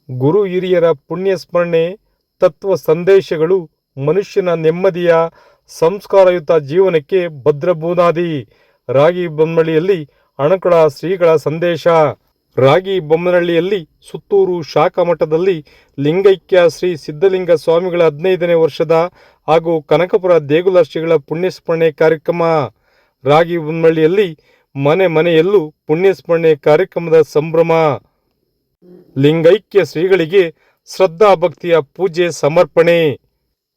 ಗುರು ಹಿರಿಯರ ಪುಣ್ಯಸ್ಮರಣೆ, ತತ್ವ ಸಂದೇಶಗಳು ಮನುಷ್ಯನ ನೆಮ್ಮದಿಯ ಸಂಸ್ಕಾರಯುತ ಜೀವನಕ್ಕೆ ಭದ್ರ ಬುನಾದಿ. ರಾಗಿ ಬೊಮ್ಮನಹಳ್ಳಿಯಲ್ಲಿ ಅಣಕಳ ಶ್ರೀಗಳ ಸಂದೇಶ. ರಾಗಿ ಬೊಮ್ಮನಹಳ್ಳಿಯಲ್ಲಿ ಸುತ್ತೂರು ಶಾಖಾ ಮಠದಲ್ಲಿ ಲಿಂಗೈಕ್ಯ ಶ್ರೀ ಸಿದ್ಧಲಿಂಗ ಸ್ವಾಮಿಗಳ 15ನೇ ವರ್ಷದ ಹಾಗೂ ಕನಕಪುರ ದೇಗುಲ ಶ್ರೀಗಳ ಪುಣ್ಯಸ್ಮರಣೆ ಕಾರ್ಯಕ್ರಮ. ರಾಗಿ ಬೊಮ್ಮನಹಳ್ಳಿಯಲ್ಲಿ ಮನೆ ಮನೆಯಲ್ಲೂ ಪುಣ್ಯಸ್ಮರಣೆ ಕಾರ್ಯಕ್ರಮದ ಸಂಭ್ರಮ. ಲಿಂಗೈಕ್ಯ ಶ್ರೀಗಳಿಗೆ ಶ್ರದ್ಧಾ ಭಕ್ತಿಯ ಪೂಜೆ ಸಮರ್ಪಣೆ.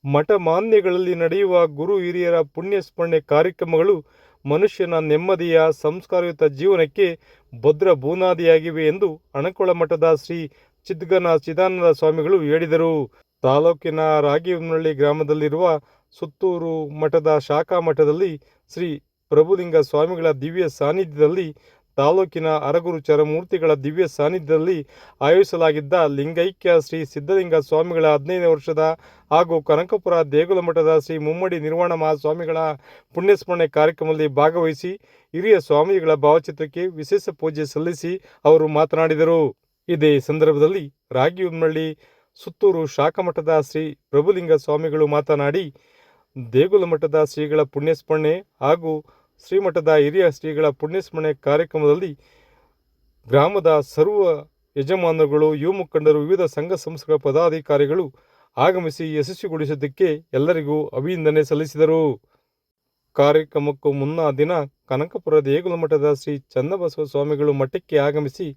ಮಠ ಮಾನ್ಯಗಳಲ್ಲಿ ನಡೆಯುವ ಗುರು ಹಿರಿಯರ ಪುಣ್ಯಸ್ಮರಣೆ ಕಾರ್ಯಕ್ರಮಗಳು ಮನುಷ್ಯನ ನೆಮ್ಮದಿಯ ಸಂಸ್ಕಾರಯುತ ಜೀವನಕ್ಕೆ ಭದ್ರ ಬುನಾದಿಯಾಗಿವೆ ಎಂದು ಅಣಕೊಳ ಮಠದ ಶ್ರೀ ಚಿದ್ಗನ ಚಿದಾನಂದ ಸ್ವಾಮಿಗಳು ಹೇಳಿದರು. ತಾಲೂಕಿನ ರಾಗಿಬೊಮ್ಮನಹಳ್ಳಿ ಗ್ರಾಮದಲ್ಲಿರುವ ಸುತ್ತೂರು ಮಠದ ಶಾಖಾ ಮಠದಲ್ಲಿ ಶ್ರೀ ಪ್ರಭುಲಿಂಗ ಸ್ವಾಮಿಗಳ ದಿವ್ಯ ಸಾನ್ನಿಧ್ಯದಲ್ಲಿ, ತಾಲೂಕಿನ ಅರಗುರು ಚರಮೂರ್ತಿಗಳ ದಿವ್ಯ ಸಾನ್ನಿಧ್ಯದಲ್ಲಿ ಆಯೋಜಿಸಲಾಗಿದ್ದ ಲಿಂಗೈಕ್ಯ ಶ್ರೀ ಸಿದ್ಧಲಿಂಗ ಸ್ವಾಮಿಗಳ 15ನೇ ವರ್ಷದ ಹಾಗೂ ಕನಕಪುರ ದೇಗುಲ ಮಠದ ಶ್ರೀ ಮುಮ್ಮಡಿ ನಿರ್ವಾಣ ಮಹಾಸ್ವಾಮಿಗಳ ಪುಣ್ಯಸ್ಮರಣೆ ಕಾರ್ಯಕ್ರಮದಲ್ಲಿ ಭಾಗವಹಿಸಿ ಹಿರಿಯ ಸ್ವಾಮೀಜಿಗಳ ಭಾವಚಿತ್ರಕ್ಕೆ ವಿಶೇಷ ಪೂಜೆ ಸಲ್ಲಿಸಿ ಅವರು ಮಾತನಾಡಿದರು. ಇದೇ ಸಂದರ್ಭದಲ್ಲಿ ರಾಗಿಬೊಮ್ಮನಹಳ್ಳಿ ಸುತ್ತೂರು ಶಾಖಾ ಮಠದ ಶ್ರೀ ಪ್ರಭುಲಿಂಗ ಸ್ವಾಮಿಗಳು ಮಾತನಾಡಿ, ದೇಗುಲ ಮಠದ ಶ್ರೀಗಳ ಪುಣ್ಯಸ್ಮರಣೆ ಹಾಗೂ ಶ್ರೀಮಠದ ಹಿರಿಯ ಶ್ರೀಗಳ ಪುಣ್ಯಸ್ಮರಣೆ ಕಾರ್ಯಕ್ರಮದಲ್ಲಿ ಗ್ರಾಮದ ಸರ್ವ ಯಜಮಾನರುಗಳು, ಯುವ ಮುಖಂಡರು, ವಿವಿಧ ಸಂಘ ಸಂಸ್ಥೆಗಳ ಪದಾಧಿಕಾರಿಗಳು ಆಗಮಿಸಿ ಯಶಸ್ವಿಗೊಳಿಸಿದ್ದಕ್ಕೆ ಎಲ್ಲರಿಗೂ ಅಭಿನಂದನೆ ಸಲ್ಲಿಸಿದರು. ಕಾರ್ಯಕ್ರಮಕ್ಕೂ ಮುನ್ನಾ ದಿನ ಕನಕಪುರ ದೇಗುಲ ಮಠದ ಶ್ರೀ ಚನ್ನಬಸವ ಸ್ವಾಮಿಗಳು ಮಠಕ್ಕೆ ಆಗಮಿಸಿ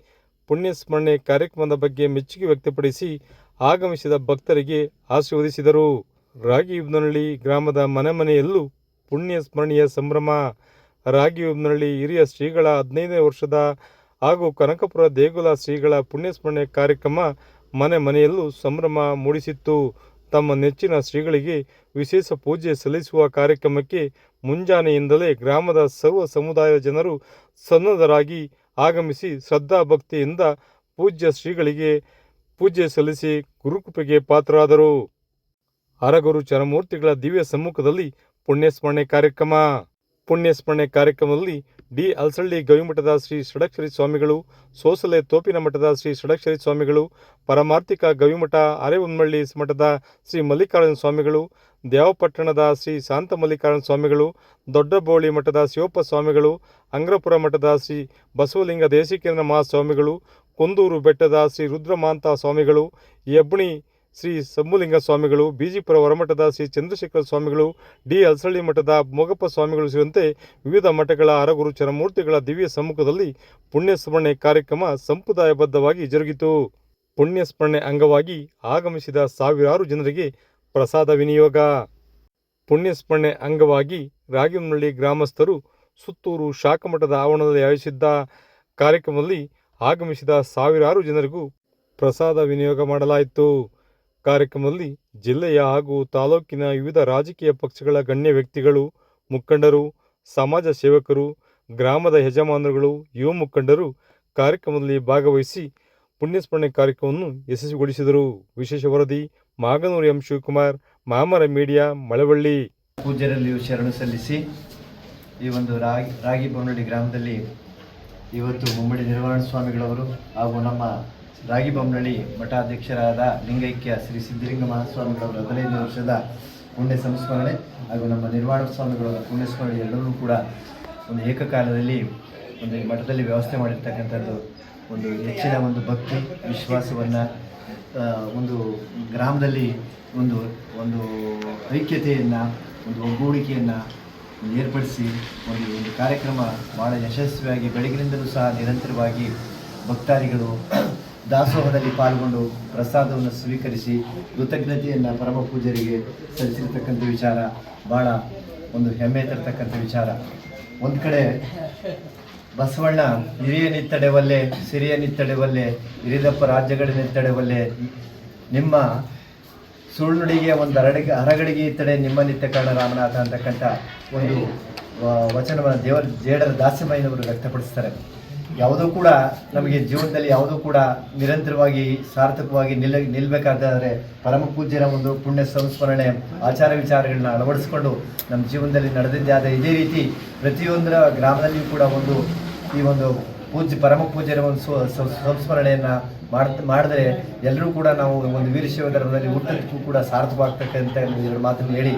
ಪುಣ್ಯಸ್ಮರಣೆ ಕಾರ್ಯಕ್ರಮದ ಬಗ್ಗೆ ಮೆಚ್ಚುಗೆ ವ್ಯಕ್ತಪಡಿಸಿ ಆಗಮಿಸಿದ ಭಕ್ತರಿಗೆ ಆಶೀರ್ವದಿಸಿದರು. ರಾಗಿಬೊಮ್ಮನಹಳ್ಳಿ ಗ್ರಾಮದ ಮನೆ ಮನೆಯಲ್ಲೂ ಪುಣ್ಯಸ್ಮರಣೆಯ ಸಂಭ್ರಮ. ರಾಗಿಬೊಮ್ಮನಹಳ್ಳಿ ಹಿರಿಯ ಶ್ರೀಗಳ 15ನೇ ವರ್ಷದ ಹಾಗೂ ಕನಕಪುರ ದೇಗುಲ ಶ್ರೀಗಳ ಪುಣ್ಯಸ್ಮರಣೆ ಕಾರ್ಯಕ್ರಮ ಮನೆ ಮನೆಯಲ್ಲೂ ಸಂಭ್ರಮ ಮೂಡಿಸಿತ್ತು. ತಮ್ಮ ನೆಚ್ಚಿನ ಶ್ರೀಗಳಿಗೆ ವಿಶೇಷ ಪೂಜೆ ಸಲ್ಲಿಸುವ ಕಾರ್ಯಕ್ರಮಕ್ಕೆ ಮುಂಜಾನೆಯಿಂದಲೇ ಗ್ರಾಮದ ಸರ್ವ ಸಮುದಾಯದ ಜನರು ಸನ್ನದ್ಧರಾಗಿ ಆಗಮಿಸಿ ಶ್ರದ್ಧಾ ಭಕ್ತಿಯಿಂದ ಪೂಜ್ಯ ಶ್ರೀಗಳಿಗೆ ಪೂಜೆ ಸಲ್ಲಿಸಿ ಗುರುಕೃಪೆಗೆ ಪಾತ್ರರಾದರು. ಅರಗುರು ಚರಮೂರ್ತಿಗಳ ದಿವ್ಯ ಸಮ್ಮುಖದಲ್ಲಿ ಪುಣ್ಯಸ್ಮರಣೆ ಕಾರ್ಯಕ್ರಮ. ಪುಣ್ಯಸ್ಮರಣೆ ಕಾರ್ಯಕ್ರಮದಲ್ಲಿ ಡಿ ಅಲ್ಸಳ್ಳಿ ಗವಿಮಠದ ಶ್ರೀ ಷಡಕ್ಷರಿ ಸ್ವಾಮಿಗಳು, ಸೋಸಲೆ ತೋಪಿನ ಮಠದ ಶ್ರೀ ಷಡಕ್ಷರಿ ಸ್ವಾಮಿಗಳು, ಪರಮಾರ್ಥಿಕ ಗವಿಮಠ ಅರೆಬೊಮ್ಮನಹಳ್ಳಿ ಮಠದ ಶ್ರೀ ಮಲ್ಲಿಕಾರ್ಜುನ ಸ್ವಾಮಿಗಳು, ದೇವಪಟ್ಟಣದ ಶ್ರೀ ಶಾಂತ ಮಲ್ಲಿಕಾರ್ಜುನ ಸ್ವಾಮಿಗಳು, ದೊಡ್ಡಬೋಳಿ ಮಠದ ಶಿವಪ್ಪ ಸ್ವಾಮಿಗಳು, ಅಂಗ್ರಪುರ ಮಠದ ಶ್ರೀ ಬಸವಲಿಂಗ ದೇಶಿಕೇಂದ್ರ ಮಹಾಸ್ವಾಮಿಗಳು, ಕುಂದೂರು ಬೆಟ್ಟದ ಶ್ರೀ ರುದ್ರಮಾಂತ ಸ್ವಾಮಿಗಳು, ಹೆಬ್ಣಿ ಶ್ರೀ ಶಂಭುಲಿಂಗ ಸ್ವಾಮಿಗಳು, ಬಿಜಿಪುರ ಹೊರಮಠದ ಶ್ರೀ ಚಂದ್ರಶೇಖರ ಸ್ವಾಮಿಗಳು, ಡಿ ಅಲ್ಸಳ್ಳಿ ಮಠದ ಮೊಗಪ್ಪ ಸ್ವಾಮಿಗಳು ಸೇರಿದಂತೆ ವಿವಿಧ ಮಠಗಳ ಅರಗುರು ಚರಮೂರ್ತಿಗಳ ದಿವ್ಯ ಸಮ್ಮುಖದಲ್ಲಿ ಪುಣ್ಯಸ್ಮರಣೆ ಕಾರ್ಯಕ್ರಮ ಸಂಪ್ರದಾಯಬದ್ಧವಾಗಿ ಜರುಗಿತು. ಪುಣ್ಯಸ್ಮರಣೆ ಅಂಗವಾಗಿ ಆಗಮಿಸಿದ ಸಾವಿರಾರು ಜನರಿಗೆ ಪ್ರಸಾದ ವಿನಿಯೋಗ. ಪುಣ್ಯಸ್ಮರಣೆ ಅಂಗವಾಗಿ ರಾಗಿಬೊಮ್ಮನಹಳ್ಳಿ ಗ್ರಾಮಸ್ಥರು ಸುತ್ತೂರು ಶಾಖಾ ಮಠದ ಆವರಣದಲ್ಲಿ ಆಯೋಜಿಸಿದ್ದ ಕಾರ್ಯಕ್ರಮದಲ್ಲಿ ಆಗಮಿಸಿದ ಸಾವಿರಾರು ಜನರಿಗೂ ಪ್ರಸಾದ ವಿನಿಯೋಗ ಮಾಡಲಾಯಿತು. ಕಾರ್ಯಕ್ರಮದಲ್ಲಿ ಜಿಲ್ಲೆಯ ಹಾಗೂ ತಾಲೂಕಿನ ವಿವಿಧ ರಾಜಕೀಯ ಪಕ್ಷಗಳ ಗಣ್ಯ ವ್ಯಕ್ತಿಗಳು, ಮುಖಂಡರು, ಸಮಾಜ ಸೇವಕರು, ಗ್ರಾಮದ ಯಜಮಾನರುಗಳು, ಯುವ ಮುಖಂಡರು ಕಾರ್ಯಕ್ರಮದಲ್ಲಿ ಭಾಗವಹಿಸಿ ಪುಣ್ಯಸ್ಮರಣೆ ಕಾರ್ಯಕ್ರಮವನ್ನು ಯಶಸ್ವಿಗೊಳಿಸಿದರು. ವಿಶೇಷ ವರದಿ ಮಾಗನೂರು ಎಂ ಶಿವಕುಮಾರ್, ಮಾಮರ ಮೀಡಿಯಾ, ಮಳವಳ್ಳಿ. ಪೂಜ್ಯರಲ್ಲಿಯೂ ಶರಣು ಸಲ್ಲಿಸಿ ಈ ಒಂದು ರಾಗಿಬೊಮ್ಮನಹಳ್ಳಿ ಗ್ರಾಮದಲ್ಲಿ ಇವತ್ತು ಮುಮ್ಮಡಿ ನಿರ್ವಾಣ ಸ್ವಾಮಿಗಳವರು ಹಾಗೂ ನಮ್ಮ ರಾಗಿಬೊಮ್ಮನಹಳ್ಳಿ ಮಠಾಧ್ಯಕ್ಷರಾದ ಲಿಂಗೈಕ್ಯ ಶ್ರೀ ಸಿದ್ಧಲಿಂಗ ಮಹಾಸ್ವಾಮಿಗಳವರ 15ನೇ ವರ್ಷದ ಪುಣ್ಯ ಸಂಸ್ಮರಣೆ ಹಾಗೂ ನಮ್ಮ ನಿರ್ವಾಣ ಸ್ವಾಮಿಗಳವರ ಪುಣ್ಯಸ್ಮರಣೆ ಎರಡನ್ನೂ ಕೂಡ ಒಂದು ಏಕಕಾಲದಲ್ಲಿ ಒಂದು ಮಠದಲ್ಲಿ ವ್ಯವಸ್ಥೆ ಮಾಡಿರ್ತಕ್ಕಂಥದ್ದು ಒಂದು ಹೆಚ್ಚಿನ ಒಂದು ಭಕ್ತಿ ವಿಶ್ವಾಸವನ್ನು, ಒಂದು ಗ್ರಾಮದಲ್ಲಿ ಒಂದು ಒಂದು ಐಕ್ಯತೆಯನ್ನು, ಒಂದು ಒಗ್ಗೂಡಿಕೆಯನ್ನು ಏರ್ಪಡಿಸಿ ಒಂದು ಕಾರ್ಯಕ್ರಮ ಭಾಳ ಯಶಸ್ವಿಯಾಗಿ ಬೆಳಗಿನಿಂದಲೂ ಸಹ ನಿರಂತರವಾಗಿ ಭಕ್ತಾದಿಗಳು ದಾಸೋಹದಲ್ಲಿ ಪಾಲ್ಗೊಂಡು ಪ್ರಸಾದವನ್ನು ಸ್ವೀಕರಿಸಿ ಕೃತಜ್ಞತೆಯನ್ನು ಪರಮ ಪೂಜರಿಗೆ ಸಲ್ಲಿಸಿರ್ತಕ್ಕಂಥ ವಿಚಾರ ಭಾಳ ಒಂದು ಹೆಮ್ಮೆ ತರ್ತಕ್ಕಂಥ ವಿಚಾರ. ಒಂದು ಕಡೆ ಬಸವಣ್ಣ ಹಿರಿಯನಿತ್ತಡೆವಲ್ಲೇ ಸಿರಿಯನಿತ್ತಡೆವಲ್ಲೇ ಹಿರಿದಪ್ಪ ರಾಜ್ಯಗಳನ್ನಿತ್ತಡೆವಲ್ಲೇ ನಿಮ್ಮ ಸುಳ್ಳುಡಿಗೆ ಒಂದು ಹರಗಡಿಗೆ ಇತ್ತಡೆ ನಿಮ್ಮ ನಿತ್ಯ ಕಾರಣ ರಾಮನಾಥ ಅಂತಕ್ಕಂಥ ಒಂದು ವಚನವನ್ನು ಜೇಡರ ದಾಸಮಯ್ಯನವರು ವ್ಯಕ್ತಪಡಿಸ್ತಾರೆ. ಯಾವುದೂ ಕೂಡ ನಮಗೆ ಜೀವನದಲ್ಲಿ ಯಾವುದೂ ಕೂಡ ನಿರಂತರವಾಗಿ ಸಾರ್ಥಕವಾಗಿ ನಿಲ್ಲಬೇಕಾದರೆ ಪರಮ ಪೂಜ್ಯರ ಒಂದು ಪುಣ್ಯ ಸಂಸ್ಮರಣೆ ಆಚಾರ ವಿಚಾರಗಳನ್ನ ಅಳವಡಿಸ್ಕೊಂಡು ನಮ್ಮ ಜೀವನದಲ್ಲಿ ನಡೆದಿದ್ದೇ ಆದ ಇದೇ ರೀತಿ ಪ್ರತಿಯೊಂದರ ಗ್ರಾಮದಲ್ಲಿಯೂ ಕೂಡ ಈ ಒಂದು ಪರಮ ಪೂಜ್ಯರ ಒಂದು ಸಂಸ್ಮರಣೆಯನ್ನು ಮಾಡಿದ್ರೆ ಎಲ್ಲರೂ ಕೂಡ ನಾವು ಒಂದು ವೀರಶೈವ ಧರ್ಮದಲ್ಲಿ ಹುಟ್ಟೋದಕ್ಕೂ ಕೂಡ ಸಾರ್ಥಕವಾಗ್ತಕ್ಕಂಥ ಎರಡು ಮಾತನ್ನು ಹೇಳಿ